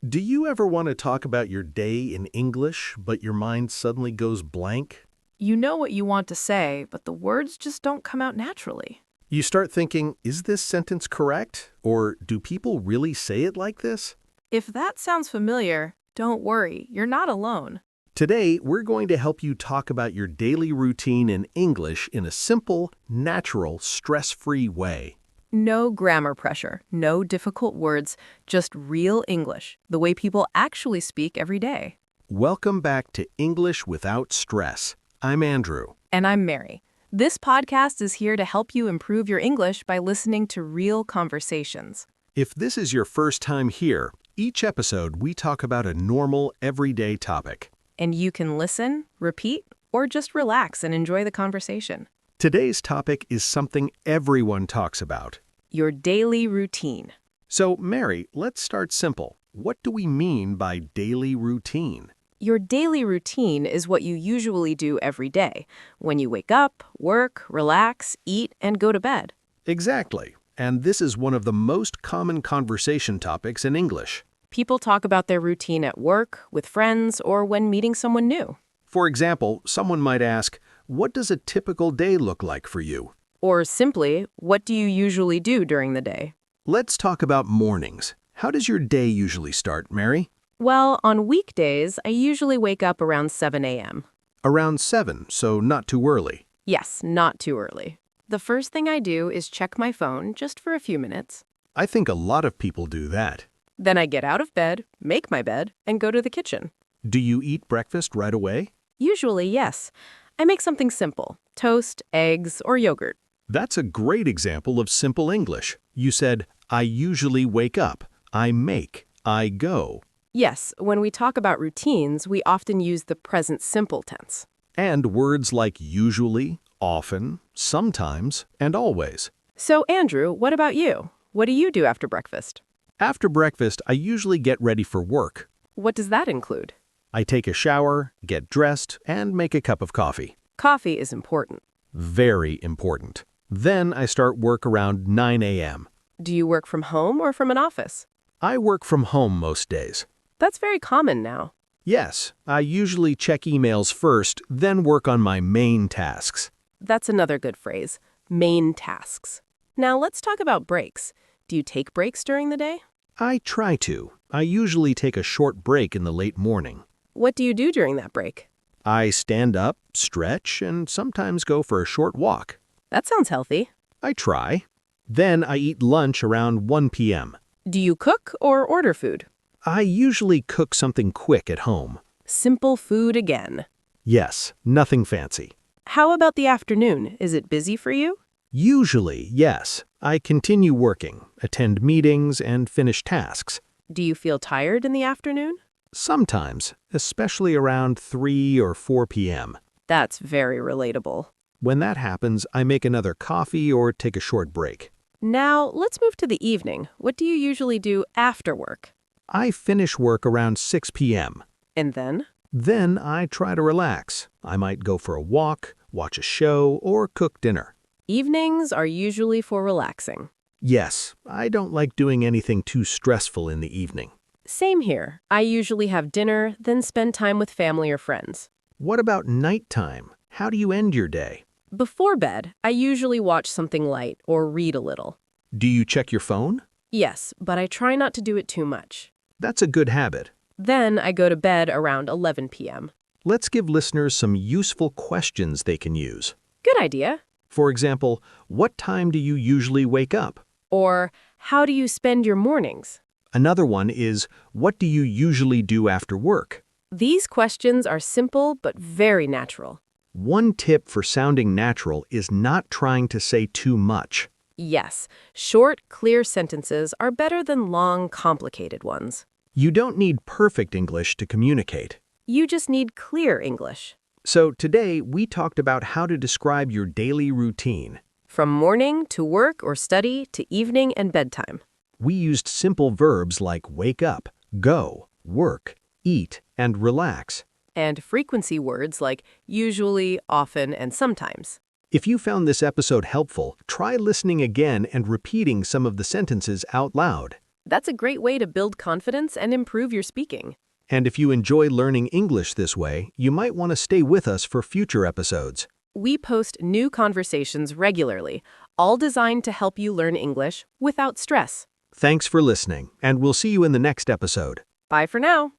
Do you ever want to talk about your day in English, but your mind suddenly goes blank? You know what you want to say, but the words just don't come out naturally. You start thinking, is this sentence correct? Or do people really say it like this? If that sounds familiar, don't worry, you're not alone. Today, we're going to help you talk about your daily routine in English in a simple, natural, stress-free way. No grammar pressure, no difficult words, just real English, the way people actually speak every day. Welcome back to English Without Stress. I'm Andrew. And I'm Mary. This podcast is here to help you improve your English by listening to real conversations. If this is your first time here, each episode we talk about a normal, everyday topic. And you can listen, repeat, or just relax and enjoy the conversation. Today's topic is something everyone talks about. Your daily routine. So, Mary, let's start simple. What do we mean by daily routine? Your daily routine is what you usually do every day, when you wake up, work, relax, eat, and go to bed. Exactly. And this is one of the most common conversation topics in English. People talk about their routine at work, with friends, or when meeting someone new. For example, someone might ask, what does a typical day look like for you? Or simply, what do you usually do during the day? Let's talk about mornings. How does your day usually start, Mary? Well, on weekdays, I usually wake up around 7 a.m. Around 7, so not too early. Yes, not too early. The first thing I do is check my phone just for a few minutes. I think a lot of people do that. Then I get out of bed, make my bed, and go to the kitchen. Do you eat breakfast right away? Usually, yes. I make something simple, toast, eggs, or yogurt. That's a great example of simple English. You said, I usually wake up, I make, I go. Yes, when we talk about routines, we often use the present simple tense. And words like usually, often, sometimes, and always. So, Andrew, what about you? What do you do after breakfast? After breakfast, I usually get ready for work. What does that include? I take a shower, get dressed, and make a cup of coffee. Coffee is important. Very important. Then I start work around 9 a.m. Do you work from home or from an office? I work from home most days. That's very common now. Yes, I usually check emails first, then work on my main tasks. That's another good phrase, main tasks. Now let's talk about breaks. Do you take breaks during the day? I try to. I usually take a short break in the late morning. What do you do during that break? I stand up, stretch, and sometimes go for a short walk. That sounds healthy. I try. Then I eat lunch around 1 p.m. Do you cook or order food? I usually cook something quick at home. Simple food again. Yes, nothing fancy. How about the afternoon? Is it busy for you? Usually, yes. I continue working, attend meetings, and finish tasks. Do you feel tired in the afternoon? Sometimes, especially around 3 or 4 p.m. That's very relatable. When that happens, I make another coffee or take a short break. Now, let's move to the evening. What do you usually do after work? I finish work around 6 p.m. And then? Then I try to relax. I might go for a walk, watch a show, or cook dinner. Evenings are usually for relaxing. Yes, I don't like doing anything too stressful in the evening. Same here. I usually have dinner, then spend time with family or friends. What about nighttime? How do you end your day? Before bed, I usually watch something light or read a little. Do you check your phone? Yes, but I try not to do it too much. That's a good habit. Then I go to bed around 11 p.m. Let's give listeners some useful questions they can use. Good idea. For example, what time do you usually wake up? Or, how do you spend your mornings? Another one is, what do you usually do after work? These questions are simple but very natural. One tip for sounding natural is not trying to say too much. Yes, short, clear sentences are better than long, complicated ones. You don't need perfect English to communicate. You just need clear English. So today, we talked about how to describe your daily routine. From morning to work or study to evening and bedtime. We used simple verbs like wake up, go, work, eat, and relax. And frequency words like usually, often, and sometimes. If you found this episode helpful, try listening again and repeating some of the sentences out loud. That's a great way to build confidence and improve your speaking. And if you enjoy learning English this way, you might want to stay with us for future episodes. We post new conversations regularly, all designed to help you learn English without stress. Thanks for listening, and we'll see you in the next episode. Bye for now.